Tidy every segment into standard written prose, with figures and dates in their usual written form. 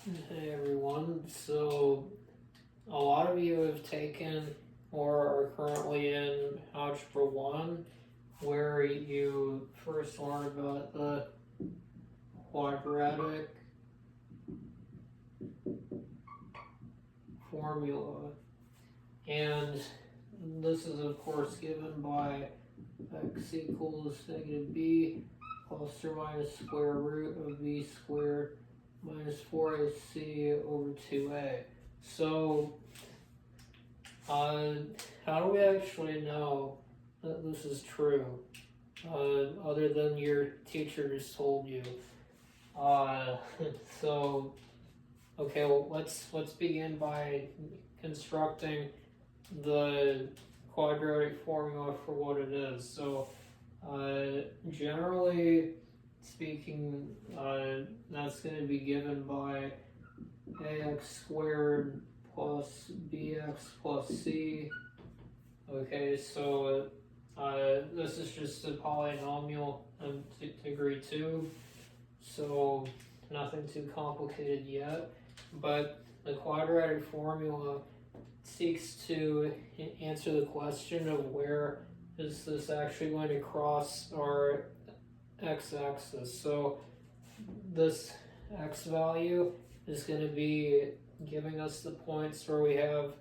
Hey everyone, so a lot of you have taken or are currently in Algebra 1 where you first learn about the quadratic formula, and this is of course given by x equals negative b plus or minus square root of b squared minus 4ac over 2a. So, how do we actually know that this is true? Other than your teacher just told you. So, okay, well, let's begin by constructing the quadratic formula for what it is. So, generally speaking, that's going to be given by ax squared plus bx plus c. Okay, so this is just a polynomial of degree 2, so nothing too complicated yet. But the quadratic formula seeks to answer the question of where is this actually going to cross our x-axis. So this x value is going to be giving us the points where we have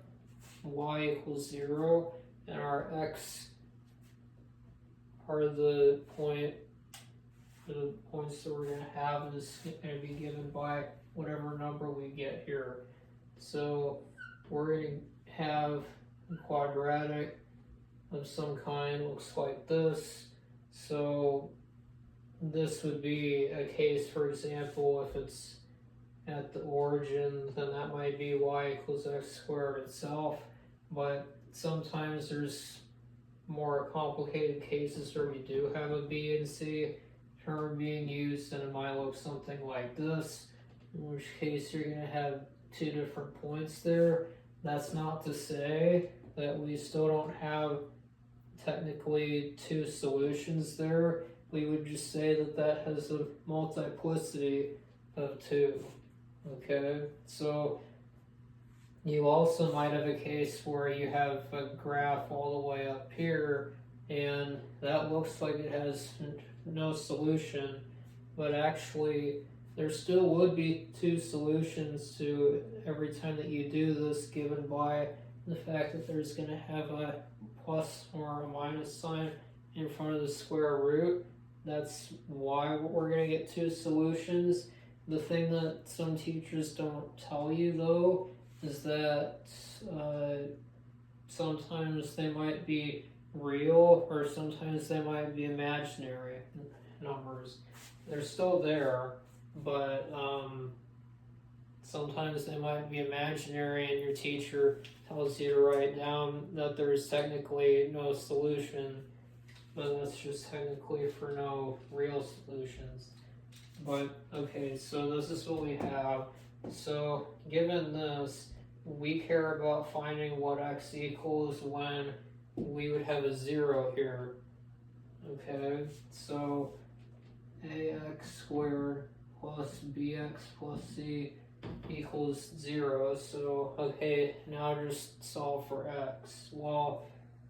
y equals 0 and our x are the points that we're going to have is going to be given by whatever number we get here. So we're going to have a quadratic of some kind, looks like this. So this would be a case, for example, if it's at the origin, then that might be y equals x squared itself. But sometimes there's more complicated cases where we do have a b and c term being used, and it might look something like this, in which case you're going to have two different points there. That's not to say that we still don't have technically two solutions there. We would just say that that has a multiplicity of 2. Okay, so you also might have a case where you have a graph all the way up here and that looks like it has no solution, but actually there still would be two solutions to every time that you do this, given by the fact that there's going to have a plus or a minus sign in front of the square root. That's why we're going to get two solutions. The thing that some teachers don't tell you though is that sometimes they might be real or sometimes they might be imaginary numbers. They're still there, but sometimes they might be imaginary and your teacher tells you to write down that there's technically no solution, but that's just technically for no real solutions. But okay, so this is what we have. So given this, we care about finding what x equals when we would have a 0 here. Okay, so ax squared plus bx plus c equals 0. So okay, now just solve for x. Well,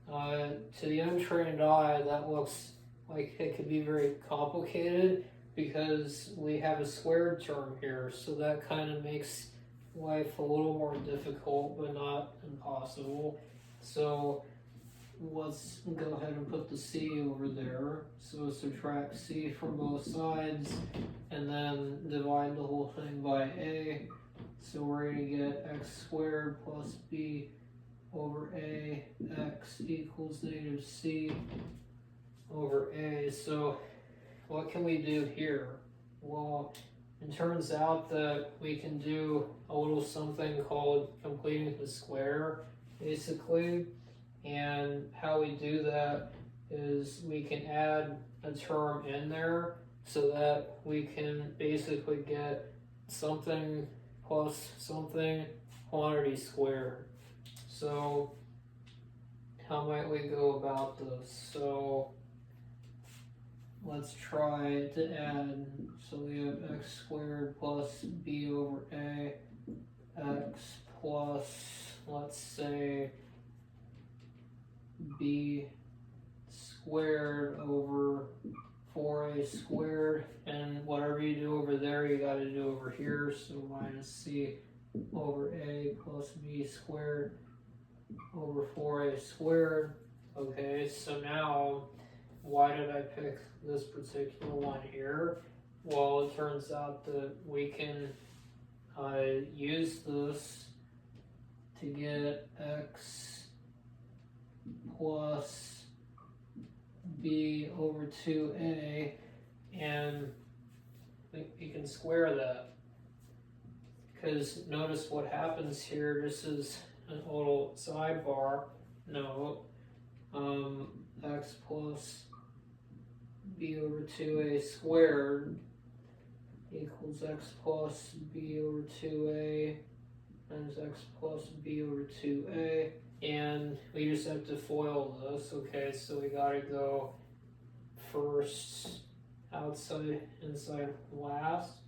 to the untrained eye, that looks like it could be very complicated because we have a squared term here, so that kind of makes life a little more difficult, but not impossible. So let's go ahead and put the c over there. So subtract c from both sides, and then divide the whole thing by a. So we're going to get x squared plus b over a, x equals negative c over a. So what can we do here? Well, it turns out that we can do a little something called completing the square, basically. And how we do that is we can add a term in there so that we can basically get something plus something quantity squared. So how might we go about this? So let's try to add, so we have x squared plus b over a, x plus, let's say, b squared over 4a squared, and whatever you do over there, you got to do over here, so minus c over a plus b squared over 4a squared. Okay, so now, why did I pick this particular one here? Well, it turns out that we can use this to get x plus b over 2a, and we can square that. Because notice what happens here, this is a little sidebar note. X plus b over 2a squared equals x plus b over 2a times x plus b over 2a, and we just have to FOIL this. Okay, so we gotta go first outside, inside last.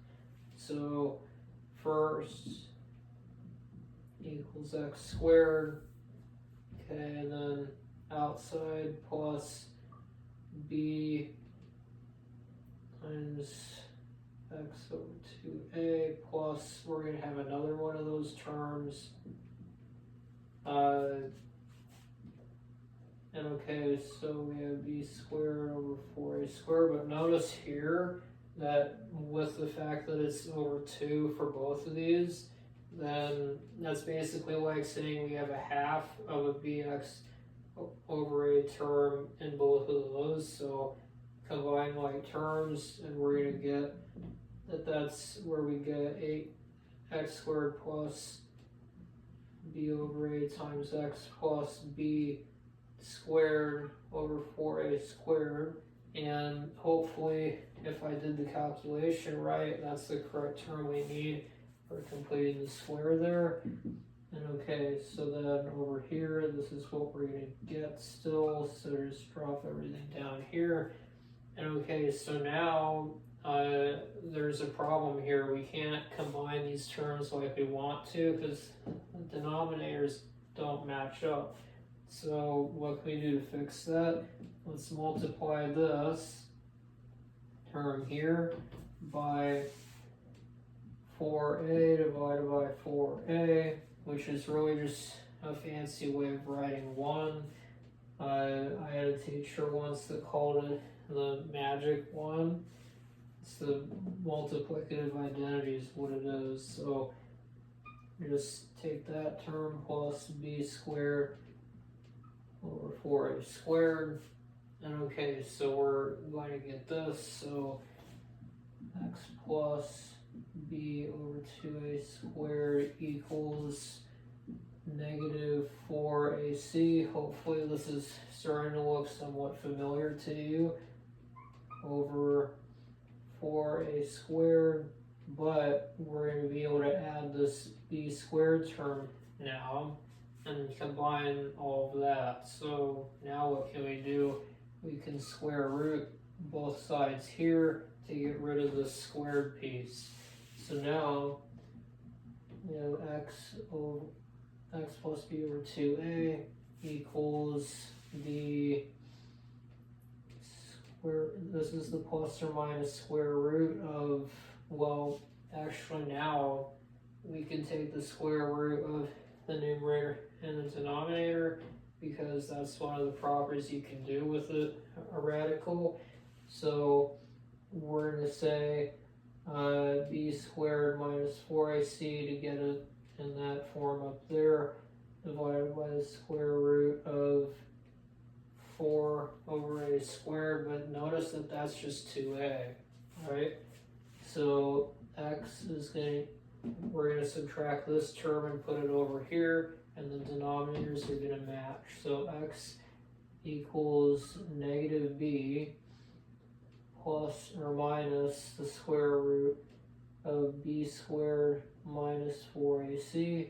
So first equals x squared, okay, and then outside plus b times x over 2a plus, we're going to have another one of those terms. And okay, so we have b squared over 4a squared, but notice here that with the fact that it's over 2 for both of these, then that's basically like saying we have a half of a bx over a term in both of those. So combine like terms, and we're going to get that that's where we get 8x squared plus b over a times x plus b squared over 4a squared. And hopefully, if I did the calculation right, that's the correct term we need for completing the square there. And okay, so then over here, this is what we're going to get still, so just drop everything down here. And okay, so now there's a problem here. We can't combine these terms like we want to because the denominators don't match up. So what can we do to fix that? Let's multiply this term here by 4a divided by 4a, which is really just a fancy way of writing 1. I had a teacher once that called it the magic 1. It's the multiplicative identity is what it is. So you just take that term plus b squared over 4a squared. And okay, so we're going to get this. So x plus b over 2a squared equals negative 4ac. Hopefully this is starting to look somewhat familiar to you, over 4a squared, but we're going to be able to add this b squared term now and combine all of that. So now what can we do? We can square root both sides here to get rid of the squared piece. So now we have x plus b over 2a equals the square, this is the plus or minus square root of, well, actually now we can take the square root of the numerator and the denominator, because that's one of the properties you can do with a radical. So we're going to say b squared minus 4ac to get it in that form up there, divided by the square root of 4 over a squared, but notice that that's just 2a, right? So x is going to, we're going to subtract this term and put it over here, and the denominators are going to match. So x equals negative b plus or minus the square root of b squared minus 4ac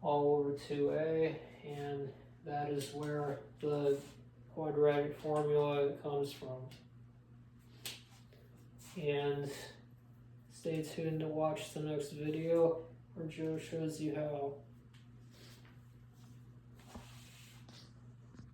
all over 2a, and that is where the quadratic formula it comes from. And stay tuned to watch the next video where Joe shows you how.